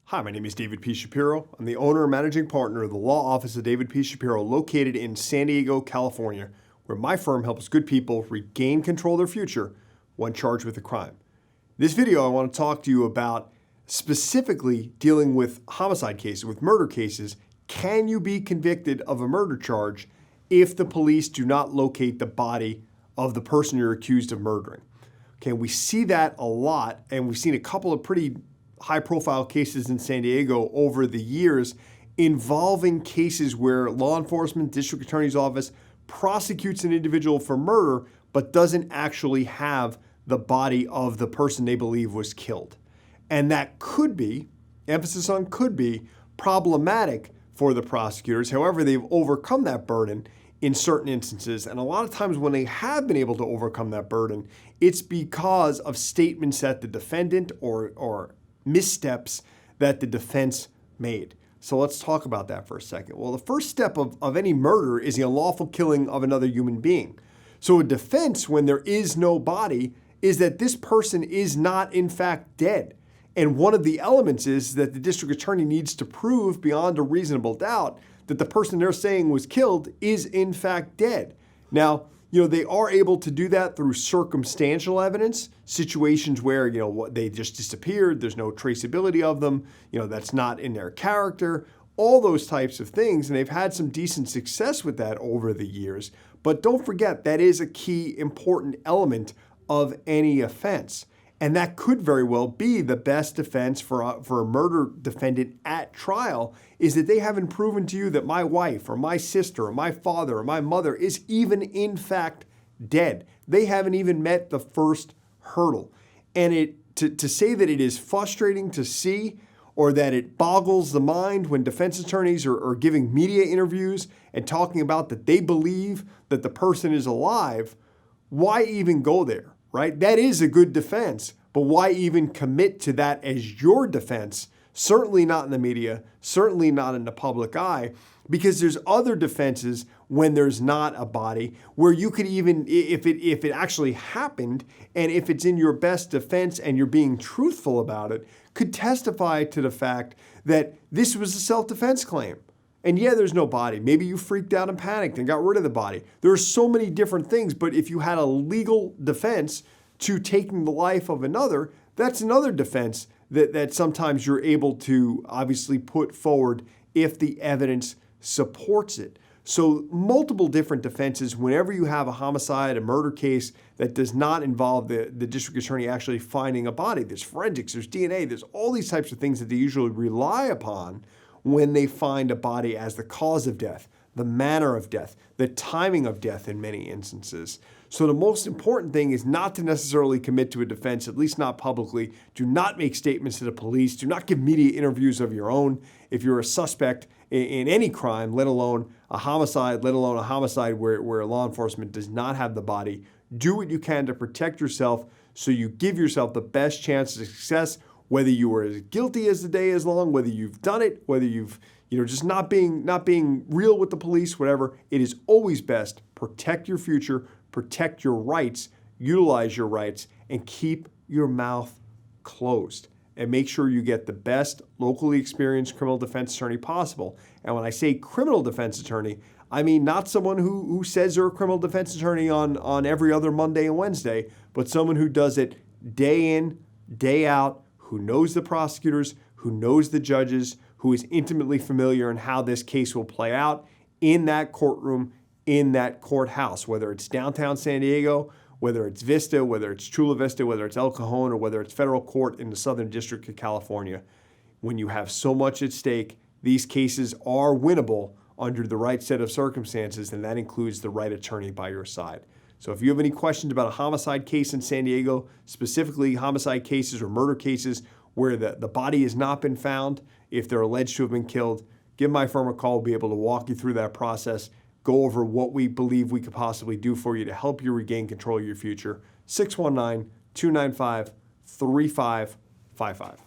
Hi, my name is David P. Shapiro. I'm the owner and managing partner of the law office of David P. Shapiro, located in San Diego, California, where my firm helps good people regain control of their future when charged with a crime. In this video, I want to talk to you about specifically dealing with homicide cases, with murder cases. Can you be convicted of a murder charge if the police do not locate the body of the person you're accused of murdering? Okay, we see that a lot, and we've seen a couple of pretty high-profile cases in San Diego over the years involving cases where law enforcement, district attorney's office prosecutes an individual for murder but doesn't actually have the body of the person they believe was killed. And that could be, emphasis on could be, problematic for the prosecutors. However, they've overcome that burden in certain instances. And a lot of times when they have been able to overcome that burden, it's because of statements that the defendant or missteps that the defense made. So let's talk about that for a second. Well, the first step of any murder is the unlawful killing of another human being. So a defense, when there is no body, is that this person is not in fact dead. And one of the elements is that the district attorney needs to prove beyond a reasonable doubt that the person they're saying was killed is in fact dead. Now, they are able to do that through circumstantial evidence, situations where, they just disappeared, there's no traceability of them, that's not in their character, all those types of things. And they've had some decent success with that over the years. But don't forget, that is a key important element of any offense. And that could very well be the best defense for a murder defendant at trial, is that they haven't proven to you that my wife or my sister or my father or my mother is even in fact dead. They haven't even met the first hurdle. And to say that it is frustrating to see, or that it boggles the mind when defense attorneys are giving media interviews and talking about that they believe that the person is alive, why even go there? Right? That is a good defense, but why even commit to that as your defense? Certainly not in the media, certainly not in the public eye, because there's other defenses when there's not a body where you could even, if it actually happened, and if it's in your best defense and you're being truthful about it, could testify to the fact that this was a self-defense claim. And yeah, there's no body. Maybe you freaked out and panicked and got rid of the body. There are so many different things, but if you had a legal defense to taking the life of another, that's another defense that sometimes you're able to obviously put forward if the evidence supports it. So multiple different defenses whenever you have a homicide, a murder case that does not involve the district attorney actually finding a body. There's forensics, there's DNA, there's all these types of things that they usually rely upon when they find a body as the cause of death, the manner of death, the timing of death in many instances. So the most important thing is not to necessarily commit to a defense, at least not publicly. Do not make statements to the police. Do not give media interviews of your own if you're a suspect in any crime, let alone a homicide, let alone a homicide where law enforcement does not have the body. Do what you can to protect yourself so you give yourself the best chance of success, whether you were as guilty as the day is long, whether you've done it, whether you've just not being real with the police, whatever. It is always best. Protect your future, protect your rights, utilize your rights, and keep your mouth closed. And make sure you get the best locally experienced criminal defense attorney possible. And when I say criminal defense attorney, I mean not someone who says they're a criminal defense attorney on every other Monday and Wednesday, but someone who does it day in, day out, who knows the prosecutors, who knows the judges, who is intimately familiar in how this case will play out in that courtroom, in that courthouse, whether it's downtown San Diego, whether it's Vista, whether it's Chula Vista, whether it's El Cajon, or whether it's federal court in the Southern District of California. When you have so much at stake, these cases are winnable under the right set of circumstances, and that includes the right attorney by your side. So if you have any questions about a homicide case in San Diego, specifically homicide cases or murder cases where the body has not been found, if they're alleged to have been killed, give my firm a call. We'll be able to walk you through that process, go over what we believe we could possibly do for you to help you regain control of your future. 619-295-3555.